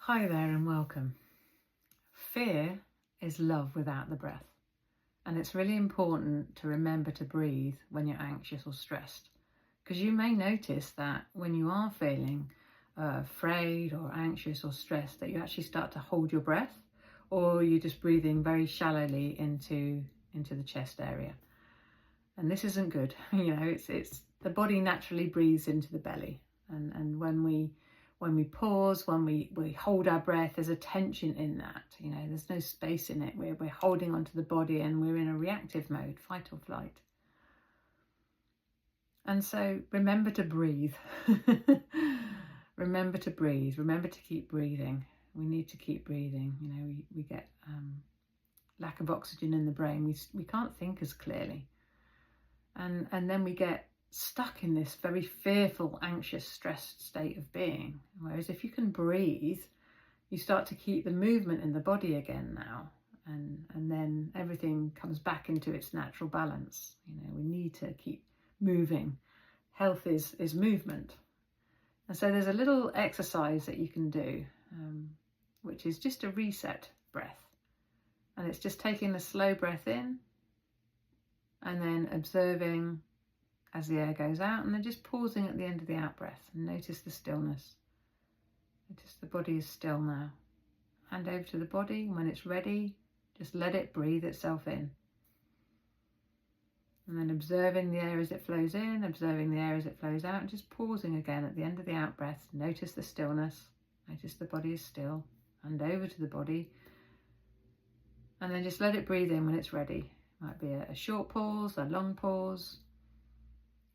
Hi there and welcome. Fear is love without the breath. And it's really important to remember to breathe when you're anxious or stressed. Because you may notice that when you are feeling afraid or anxious or stressed, that you actually start to hold your breath, or you're just breathing very shallowly into the chest area. And this isn't good. It's the body naturally breathes into the belly. And when we pause, when we hold our breath, there's a tension in that. There's no space in it. We're holding onto the body and we're in a reactive mode, fight or flight. And so remember to breathe. Remember to breathe. Remember to keep breathing. We need to keep breathing. We get lack of oxygen in the brain. We can't think as clearly. And then we get stuck in this very fearful, anxious, stressed state of being. Whereas if you can breathe, you start to keep the movement in the body again now. And then everything comes back into its natural balance. We need to keep moving. Health is movement. And so there's a little exercise that you can do, which is just a reset breath. And it's just taking a slow breath in and then observing as the air goes out, and then just pausing at the end of the out breath and notice the stillness. Notice the body is still now. Hand over to the body, and when it's ready, just let it breathe itself in. And then observing the air as it flows in, observing the air as it flows out, and just pausing again at the end of the out breath. Notice the stillness. Notice the body is still. Hand over to the body, and then just let it breathe in when it's ready. Might be a short pause, a long pause,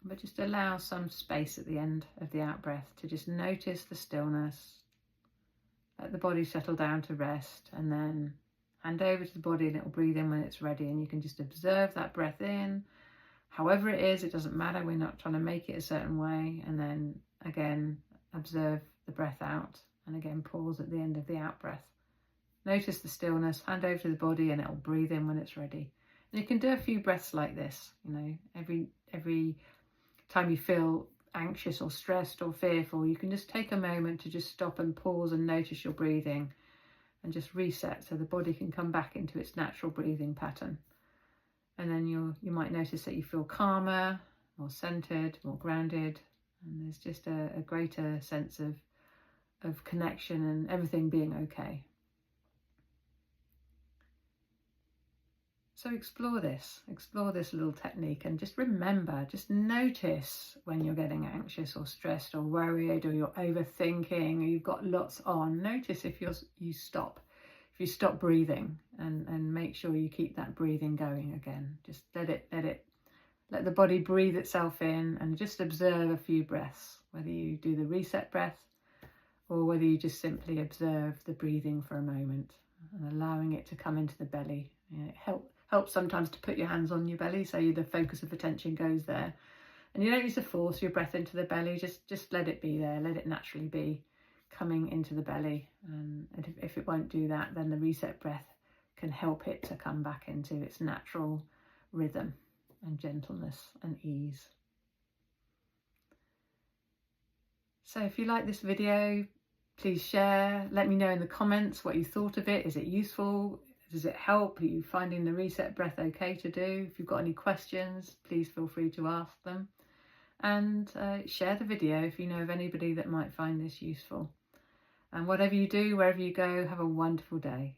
but just allow some space at the end of the out breath to just notice the stillness. Let the body settle down to rest, and then hand over to the body and it will breathe in when it's ready. And you can just observe that breath in, however it is, it doesn't matter. We're not trying to make it a certain way. And then again, observe the breath out, and again, pause at the end of the out breath. Notice the stillness, hand over to the body, and it will breathe in when it's ready. And you can do a few breaths like this, every time you feel anxious or stressed or fearful, you can just take a moment to just stop and pause and notice your breathing and just reset so the body can come back into its natural breathing pattern. And then you might notice that you feel calmer, more centered, more grounded, and there's just a greater sense of connection and everything being okay. So explore this little technique, and just remember, just notice when you're getting anxious or stressed or worried, or you're overthinking, or you've got lots on. Notice if you stop breathing, and make sure you keep that breathing going again. Just let the body breathe itself in, and just observe a few breaths, whether you do the reset breath or whether you just simply observe the breathing for a moment and allowing it to come into the belly. It helps sometimes to put your hands on your belly so the focus of attention goes there, and you don't need to force your breath into the belly. Just let it be there, let it naturally be coming into the belly. And if it won't do that, then the reset breath can help it to come back into its natural rhythm and gentleness and ease. So if you like this video, please share. Let me know in the comments what you thought of it. Is it useful? Does it help? Are you finding the reset breath okay to do? If you've got any questions, please feel free to ask them. And share the video if you know of anybody that might find this useful. And whatever you do, wherever you go, have a wonderful day.